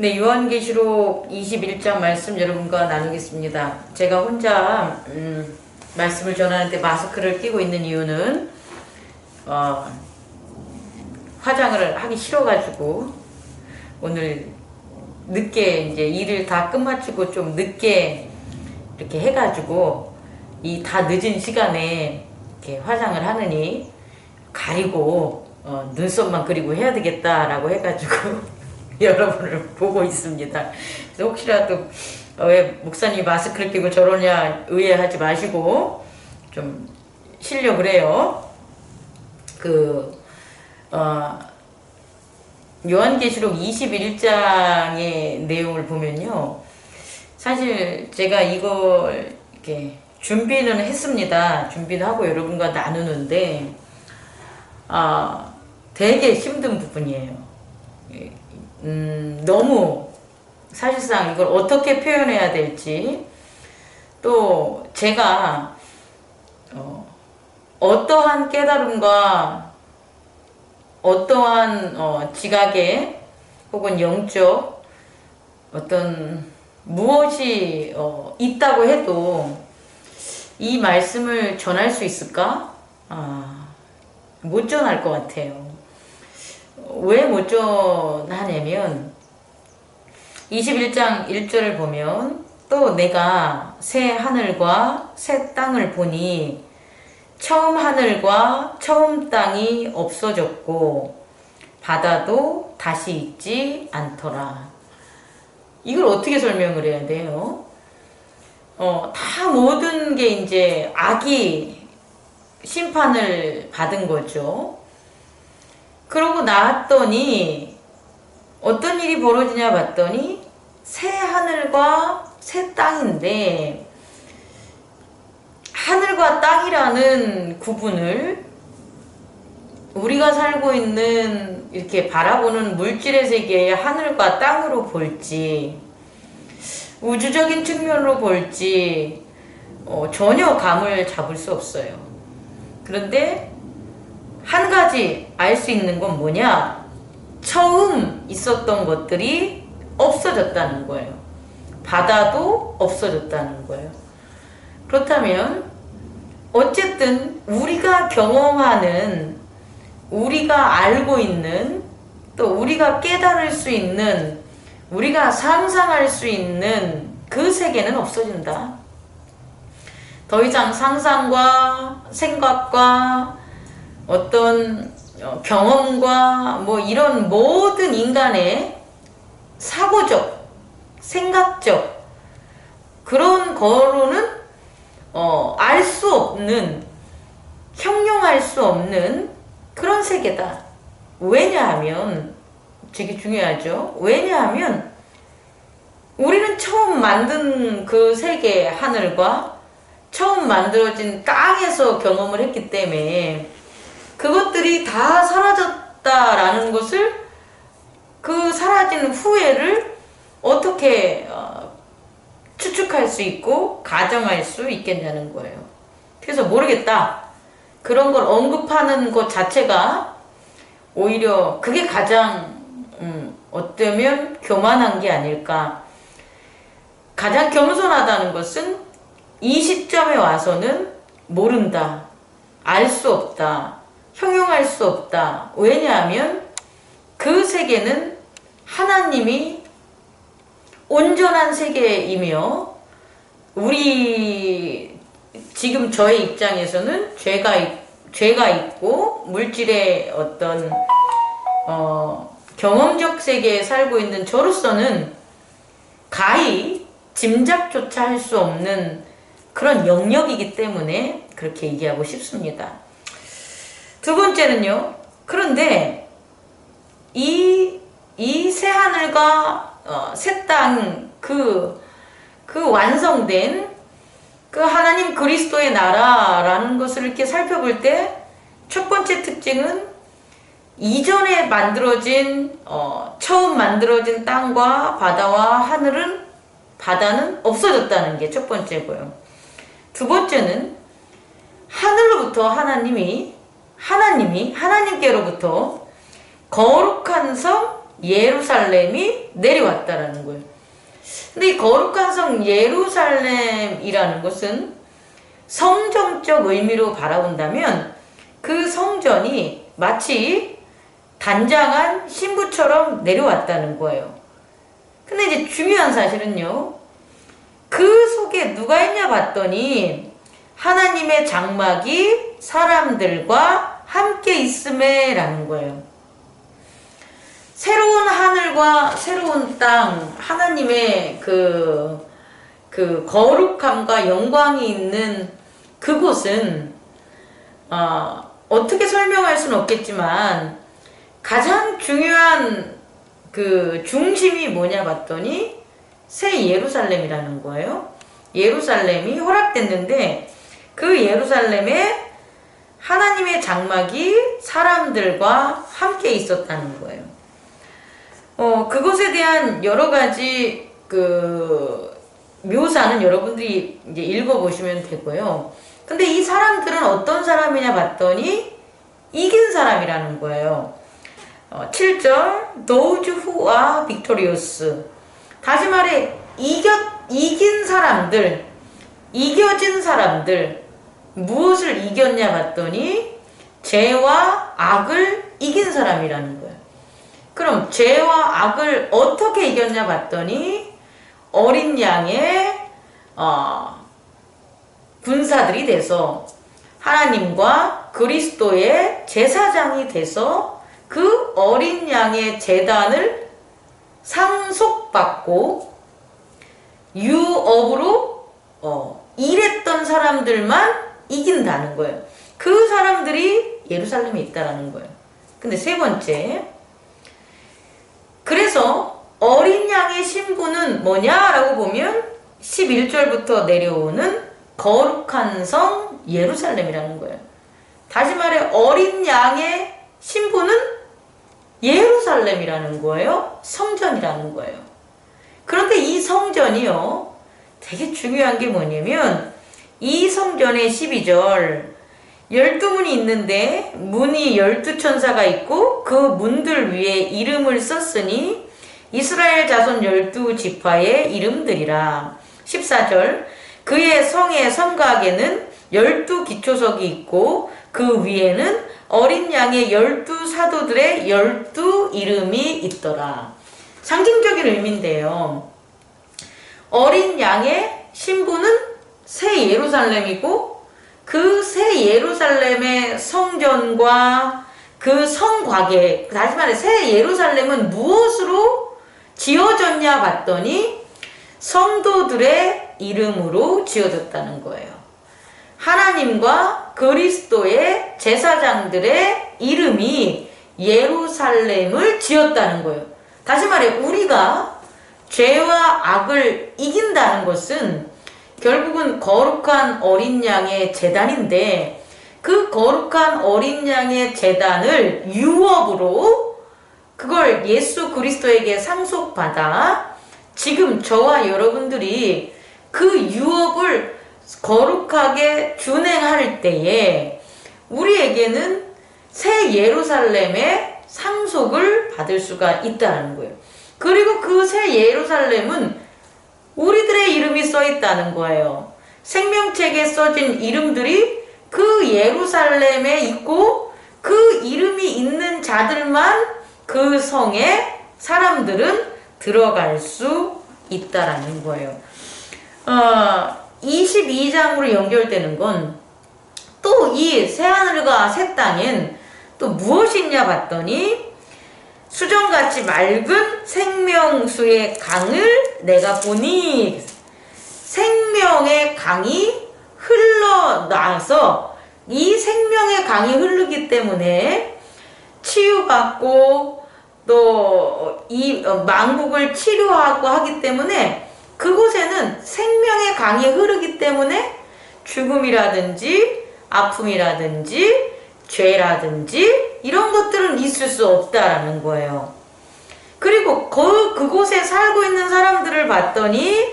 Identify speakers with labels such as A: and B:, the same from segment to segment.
A: 네, 요한계시록 21장 말씀 여러분과 나누겠습니다. 제가 혼자 말씀을 전하는데 마스크를 끼고 있는 이유는 화장을 하기 싫어가지고 오늘 늦게 이제 일을 다 끝마치고 좀 늦게 이렇게 해가지고 이 다 늦은 시간에 이렇게 화장을 하느니 가리고 눈썹만 그리고 해야 되겠다라고 해가지고 여러분을 보고 있습니다. 그래서 혹시라도 왜 목사님이 마스크를 끼고 저러냐 의아하지 마시고 좀 쉬려고 그래요. 요한계시록 21장의 내용을 보면요. 사실 제가 이걸 이렇게 준비는 했습니다. 준비도 하고 여러분과 나누는데 되게 힘든 부분이에요. 너무 사실상 이걸 어떻게 표현해야 될지, 또 제가 어떠한 깨달음과 어떠한 지각의 혹은 영적 어떤 무엇이 있다고 해도 이 말씀을 전할 수 있을까? 못 전할 것 같아요. 왜 못 전하냐면 21장 1절을 보면 또 내가 새 하늘과 새 땅을 보니 처음 하늘과 처음 땅이 없어졌고 바다도 다시 있지 않더라. 이걸 어떻게 설명을 해야 돼요? 다 모든 게 이제 악이 심판을 받은 거죠. 그러고 나왔더니 어떤 일이 벌어지냐 봤더니 새 하늘과 새 땅인데, 하늘과 땅이라는 구분을 우리가 살고 있는 이렇게 바라보는 물질의 세계의 하늘과 땅으로 볼지 우주적인 측면으로 볼지 전혀 감을 잡을 수 없어요. 그런데 한 가지 알 수 있는 건 뭐냐? 처음 있었던 것들이 없어졌다는 거예요. 바다도 없어졌다는 거예요. 그렇다면 어쨌든 우리가 경험하는, 우리가 알고 있는, 또 우리가 깨달을 수 있는, 우리가 상상할 수 있는 그 세계는 없어진다. 더 이상 상상과 생각과 어떤 경험과 뭐 이런 모든 인간의 사고적, 생각적 그런 거로는 알 수 없는, 형용할 수 없는 그런 세계다. 왜냐하면, 되게 중요하죠. 왜냐하면 우리는 처음 만든 그 세계 하늘과 처음 만들어진 땅에서 경험을 했기 때문에 그것들이 다 사라졌다라는 것을, 그 사라진 후회를 어떻게 추측할 수 있고 가정할 수 있겠냐는 거예요. 그래서 모르겠다. 그런 걸 언급하는 것 자체가 오히려 그게 가장 어쩌면 교만한 게 아닐까. 가장 겸손하다는 것은 이 시점에 와서는 모른다, 알 수 없다, 형용할 수 없다. 왜냐하면 그 세계는 하나님이 온전한 세계이며, 우리 지금 저의 입장에서는 죄가 있고 물질의 어떤 경험적 세계에 살고 있는 저로서는 가히 짐작조차 할 수 없는 그런 영역이기 때문에 그렇게 얘기하고 싶습니다. 두 번째는요. 그런데 이 새하늘과 새 땅, 그 완성된 그 하나님 그리스도의 나라라는 것을 이렇게 살펴볼 때 첫 번째 특징은 이전에 만들어진 처음 만들어진 땅과 바다와 바다는 없어졌다는 게 첫 번째고요. 두 번째는 하늘로부터 하나님께로부터 거룩한 성 예루살렘이 내려왔다라는 거예요. 근데 이 거룩한 성 예루살렘이라는 것은 성정적 의미로 바라본다면 그 성전이 마치 단장한 신부처럼 내려왔다는 거예요. 근데 이제 중요한 사실은요, 그 속에 누가 있냐 봤더니 하나님의 장막이 사람들과 함께 있음에 라는 거예요. 새로운 하늘과 새로운 땅, 하나님의 그 거룩함과 영광이 있는 그곳은 어떻게 설명할 수는 없겠지만 가장 중요한 그 중심이 뭐냐 봤더니 새 예루살렘이라는 거예요. 예루살렘이 허락됐는데 그 예루살렘에 하나님의 장막이 사람들과 함께 있었다는 거예요. 그것에 대한 여러 가지 그 묘사는 여러분들이 이제 읽어보시면 되고요. 근데 이 사람들은 어떤 사람이냐 봤더니 이긴 사람이라는 거예요. 7절 Those who are victorious. 다시 말해 이긴 사람들, 이겨진 사람들. 무엇을 이겼냐 봤더니 죄와 악을 이긴 사람이라는 거예요. 그럼 죄와 악을 어떻게 이겼냐 봤더니 어린 양의 군사들이 돼서 하나님과 그리스도의 제사장이 돼서 그 어린 양의 제단을 상속받고 유업으로 일했던 사람들만 이긴다는 거예요. 그 사람들이 예루살렘에 있다라는 거예요. 근데 세 번째, 그래서 어린 양의 신부는 뭐냐라고 보면 11절부터 내려오는 거룩한 성 예루살렘이라는 거예요. 다시 말해 어린 양의 신부는 예루살렘이라는 거예요. 성전이라는 거예요. 그런데 이 성전이요, 되게 중요한 게 뭐냐면 이 성전의 12절 12문이 있는데 문이 12천사가 있고 그 문들 위에 이름을 썼으니 이스라엘 자손 12지파의 이름들이라. 14절 그의 성의 성곽에는 12기초석이 있고 그 위에는 어린 양의 12사도들의 12 이름이 있더라. 상징적인 의미인데요. 어린 양의 신부는 새 예루살렘이고 그 새 예루살렘의 성전과 그 성곽에, 다시 말해 새 예루살렘은 무엇으로 지어졌냐 봤더니 성도들의 이름으로 지어졌다는 거예요. 하나님과 그리스도의 제사장들의 이름이 예루살렘을 지었다는 거예요. 다시 말해 우리가 죄와 악을 이긴다는 것은 결국은 거룩한 어린 양의 제단인데 그 거룩한 어린 양의 제단을 유업으로 그걸 예수 그리스도에게 상속받아 지금 저와 여러분들이 그 유업을 거룩하게 준행할 때에 우리에게는 새 예루살렘의 상속을 받을 수가 있다는 거예요. 그리고 그 새 예루살렘은 우리들의 이름이 써 있다는 거예요. 생명책에 써진 이름들이 그 예루살렘에 있고 그 이름이 있는 자들만 그 성에 사람들은 들어갈 수 있다라는 거예요. 22장으로 연결되는 건 또 이 새하늘과 새 땅엔 또 무엇이 있냐 봤더니 수정같이 맑은 생명수의 강을 내가 보니, 생명의 강이 흘러나와서 이 생명의 강이 흐르기 때문에 치유받고 또 이 망국을 치료하고 하기 때문에 그곳에는 생명의 강이 흐르기 때문에 죽음이라든지 아픔이라든지 죄라든지 이런 것들은 있을 수 없다라는 거예요. 그리고 그곳에 살고 있는 사람들을 봤더니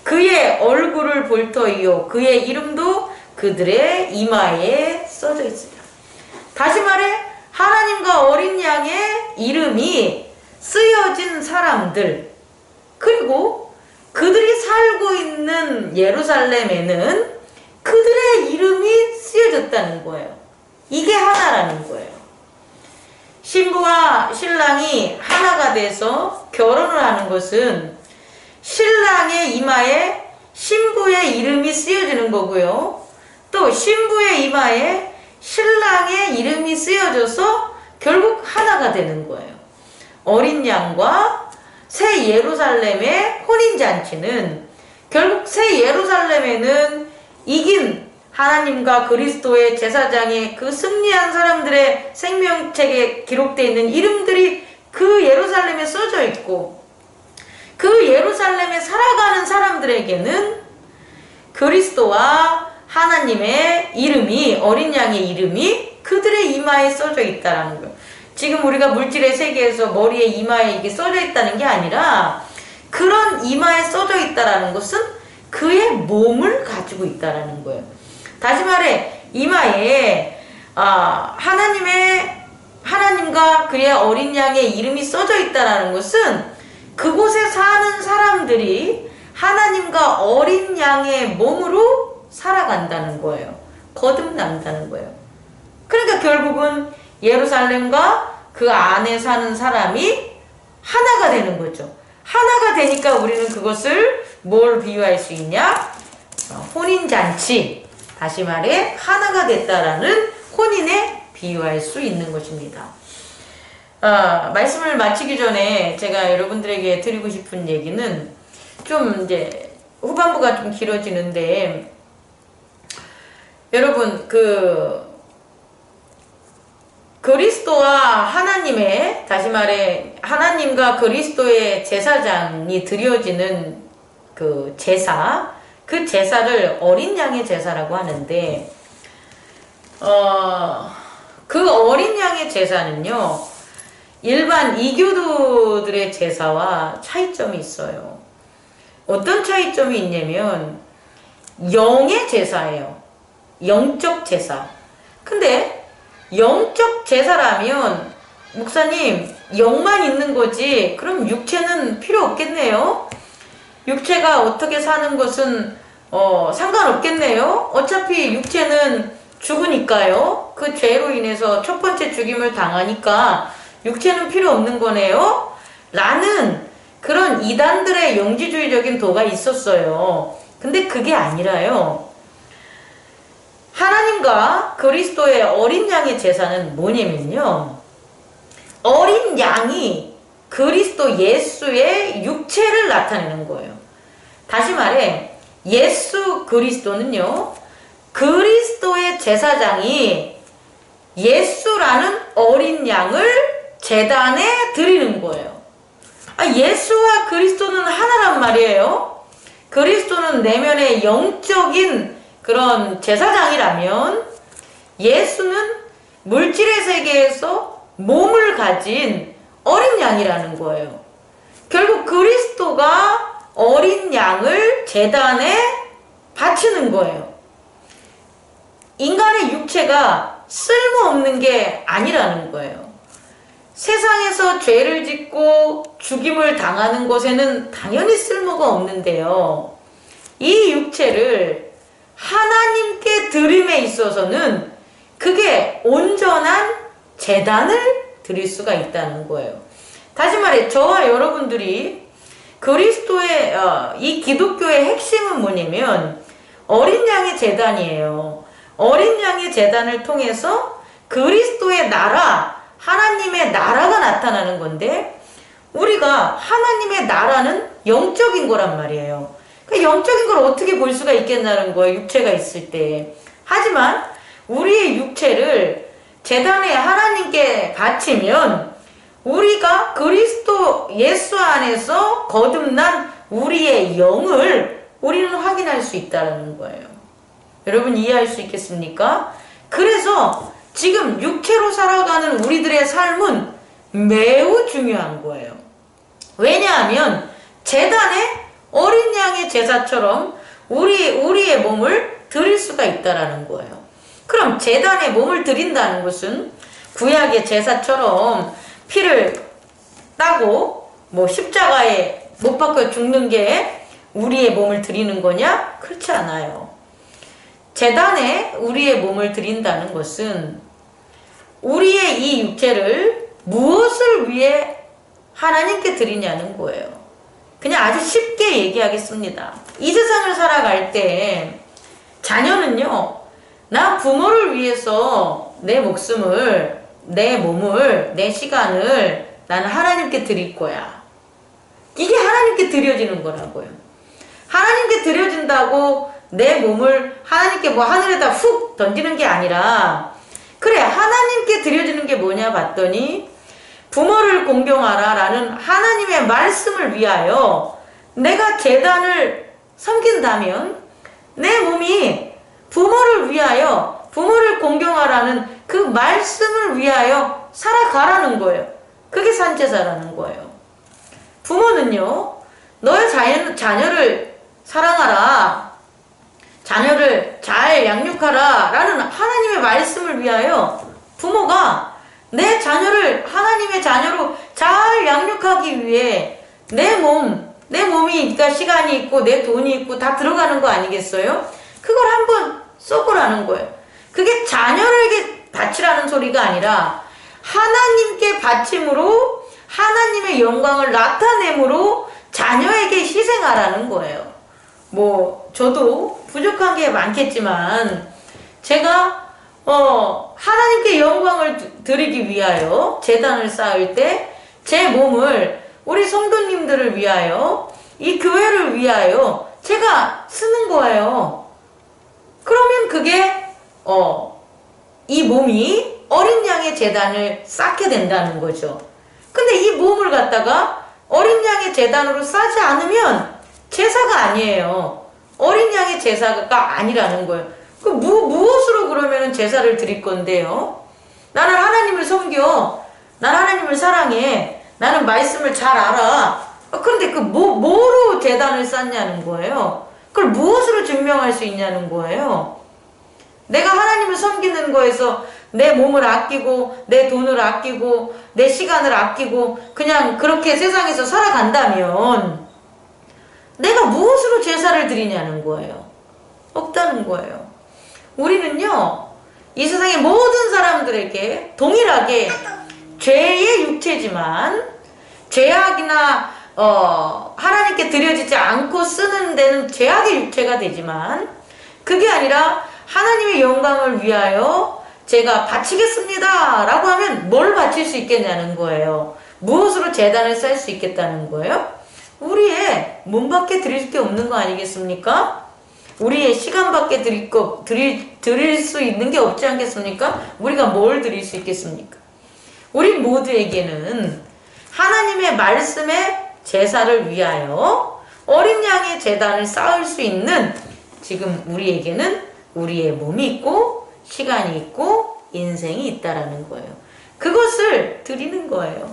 A: 그의 얼굴을 볼 터이요 그의 이름도 그들의 이마에 써져 있습니다. 다시 말해 하나님과 어린 양의 이름이 쓰여진 사람들, 그리고 그들이 살고 있는 예루살렘에는 그들의 이름이 쓰여졌다는 거예요. 이게 하나라는 거예요. 신부와 신랑이 하나가 돼서 결혼을 하는 것은 신랑의 이마에 신부의 이름이 쓰여지는 거고요. 또 신부의 이마에 신랑의 이름이 쓰여져서 결국 하나가 되는 거예요. 어린 양과 새 예루살렘의 혼인잔치는 결국 새 예루살렘에는 이긴 하나님과 그리스도의 제사장의 그 승리한 사람들의 생명책에 기록되어 있는 이름들이 그 예루살렘에 써져 있고, 그 예루살렘에 살아가는 사람들에게는 그리스도와 하나님의 이름이, 어린 양의 이름이 그들의 이마에 써져 있다라는 거예요. 지금 우리가 물질의 세계에서 머리에 이마에 이게 써져 있다는 게 아니라, 그런 이마에 써져 있다라는 것은 그의 몸을 가지고 있다라는 거예요. 다시 말해, 이마에 하나님과 그의 어린 양의 이름이 써져 있다라는 것은 그곳에 사는 사람들이 하나님과 어린 양의 몸으로 살아간다는 거예요. 거듭난다는 거예요. 그러니까 결국은 예루살렘과 그 안에 사는 사람이 하나가 되는 거죠. 하나가 되니까 우리는 그것을 뭘 비유할 수 있냐? 혼인잔치. 다시 말해 하나가 됐다라는 혼인에 비유할 수 있는 것입니다. 말씀을 마치기 전에 제가 여러분들에게 드리고 싶은 얘기는 좀 이제 후반부가 좀 길어지는데, 여러분 그리스도와 하나님의, 다시 말해 하나님과 그리스도의 제사장이 드려지는 그 제사, 그 제사를 어린 양의 제사라고 하는데, 그 어린 양의 제사는요, 일반 이교도들의 제사와 차이점이 있어요. 어떤 차이점이 있냐면, 영의 제사예요. 영적 제사. 근데 영적 제사라면, 목사님 영만 있는 거지 그럼 육체는 필요 없겠네요. 육체가 어떻게 사는 것은 상관없겠네요. 어차피 육체는 죽으니까요. 그 죄로 인해서 첫 번째 죽임을 당하니까 육체는 필요 없는 거네요. 라는 그런 이단들의 영지주의적인 도가 있었어요. 근데 그게 아니라요. 하나님과 그리스도의 어린 양의 제사는 뭐냐면요, 어린 양이 그리스도 예수의 육체를 나타내는 거예요. 다시 말해 예수 그리스도는요, 그리스도의 제사장이 예수라는 어린 양을 제단에 드리는 거예요. 예수와 그리스도는 하나란 말이에요. 그리스도는 내면의 영적인 그런 제사장이라면, 예수는 물질의 세계에서 몸을 가진 어린 양이라는 거예요. 결국 그리스도가 어린 양을 제단에 바치는 거예요. 인간의 육체가 쓸모없는 게 아니라는 거예요. 세상에서 죄를 짓고 죽임을 당하는 것에는 당연히 쓸모가 없는데요, 이 육체를 하나님께 드림에 있어서는 그게 온전한 제단을 드릴 수가 있다는 거예요. 다시 말해 저와 여러분들이 그리스도의 이 기독교의 핵심은 뭐냐면 어린 양의 제단이에요. 어린 양의 제단을 통해서 그리스도의 나라, 하나님의 나라가 나타나는 건데, 우리가 하나님의 나라는 영적인 거란 말이에요. 그 영적인 걸 어떻게 볼 수가 있겠냐는 거예요, 육체가 있을 때. 하지만 우리의 육체를 제단에 하나님께 바치면 우리가 그리스도 예수 안에서 거듭난 우리의 영을 우리는 확인할 수 있다는 거예요. 여러분 이해할 수 있겠습니까? 그래서 지금 육체로 살아가는 우리들의 삶은 매우 중요한 거예요. 왜냐하면 제단에 어린 양의 제사처럼 우리의 몸을 드릴 수가 있다라는 거예요. 그럼 제단에 몸을 드린다는 것은 구약의 제사처럼 피를 따고 뭐 십자가에 못 박혀 죽는 게 우리의 몸을 드리는 거냐? 그렇지 않아요. 제단에 우리의 몸을 드린다는 것은 우리의 이 육체를 무엇을 위해 하나님께 드리냐는 거예요. 그냥 아주 쉽게 얘기하겠습니다. 이 세상을 살아갈 때 자녀는요, 나 부모를 위해서 내 목숨을, 내 몸을, 내 시간을 나는 하나님께 드릴 거야. 이게 하나님께 드려지는 거라고요. 하나님께 드려진다고 내 몸을 하나님께 뭐 하늘에다 훅 던지는 게 아니라, 그래, 하나님께 드려지는 게 뭐냐 봤더니 부모를 공경하라 라는 하나님의 말씀을 위하여 내가 제단을 섬긴다면 내 몸이 부모를 위하여, 부모를 공경하라는 그 말씀을 위하여 살아가라는 거예요. 그게 산제사라는 거예요. 부모는요, 너의 자녀를 사랑하라, 자녀를 잘 양육하라 라는 하나님의 말씀을 위하여 부모가 내 자녀를 하나님의 자녀로 잘 양육하기 위해 내 몸이, 그러니까 시간이 있고 내 돈이 있고 다 들어가는 거 아니겠어요? 그걸 한번 써보라는 거예요. 그게 자녀에게 바치라는 소리가 아니라 하나님께 바침으로 하나님의 영광을 나타내므로 자녀에게 희생하라는 거예요. 뭐 저도 부족한 게 많겠지만 제가 하나님께 영광을 드리기 위하여 제단을 쌓을 때 제 몸을 우리 성도님들을 위하여, 이 교회를 위하여 제가 쓰는 거예요. 그러면 그게 이 몸이 어린 양의 제단을 쌓게 된다는 거죠. 근데 이 몸을 갖다가 어린 양의 제단으로 싸지 않으면 제사가 아니에요. 어린 양의 제사가 아니라는 거예요. 그 무엇으로 그러면 제사를 드릴 건데요? 나는 하나님을 섬겨. 난 하나님을 사랑해. 나는 말씀을 잘 알아. 그런데 뭐로 제단을 쌓냐는 거예요. 그걸 무엇으로 증명할 수 있냐는 거예요. 내가 하나님을 섬기는 거에서 내 몸을 아끼고 내 돈을 아끼고 내 시간을 아끼고 그냥 그렇게 세상에서 살아간다면 내가 무엇으로 제사를 드리냐는 거예요. 없다는 거예요. 우리는요, 이 세상의 모든 사람들에게 동일하게 죄의 육체지만 죄악이나 하나님께 드려지지 않고 쓰는 데는 죄악의 육체가 되지만 그게 아니라 하나님의 영광을 위하여 제가 바치겠습니다 라고 하면 뭘 바칠 수 있겠냐는 거예요. 무엇으로 제단을 쌓을 수 있겠다는 거예요? 우리의 몸밖에 드릴 게 없는 거 아니겠습니까? 우리의 시간밖에 드릴 수 있는 게 없지 않겠습니까? 우리가 뭘 드릴 수 있겠습니까? 우리 모두에게는 하나님의 말씀의 제사를 위하여 어린 양의 제단을 쌓을 수 있는, 지금 우리에게는 우리의 몸이 있고 시간이 있고 인생이 있다라는 거예요. 그것을 드리는 거예요.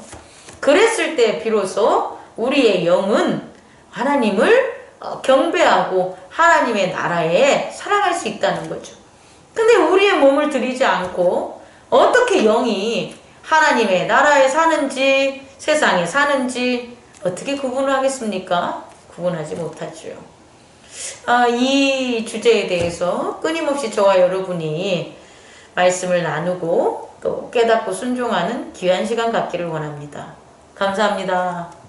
A: 그랬을 때 비로소 우리의 영은 하나님을 경배하고 하나님의 나라에 살아갈 수 있다는 거죠. 근데 우리의 몸을 드리지 않고 어떻게 영이 하나님의 나라에 사는지 세상에 사는지 어떻게 구분을 하겠습니까? 구분하지 못하죠. 이 주제에 대해서 끊임없이 저와 여러분이 말씀을 나누고 또 깨닫고 순종하는 귀한 시간 갖기를 원합니다. 감사합니다.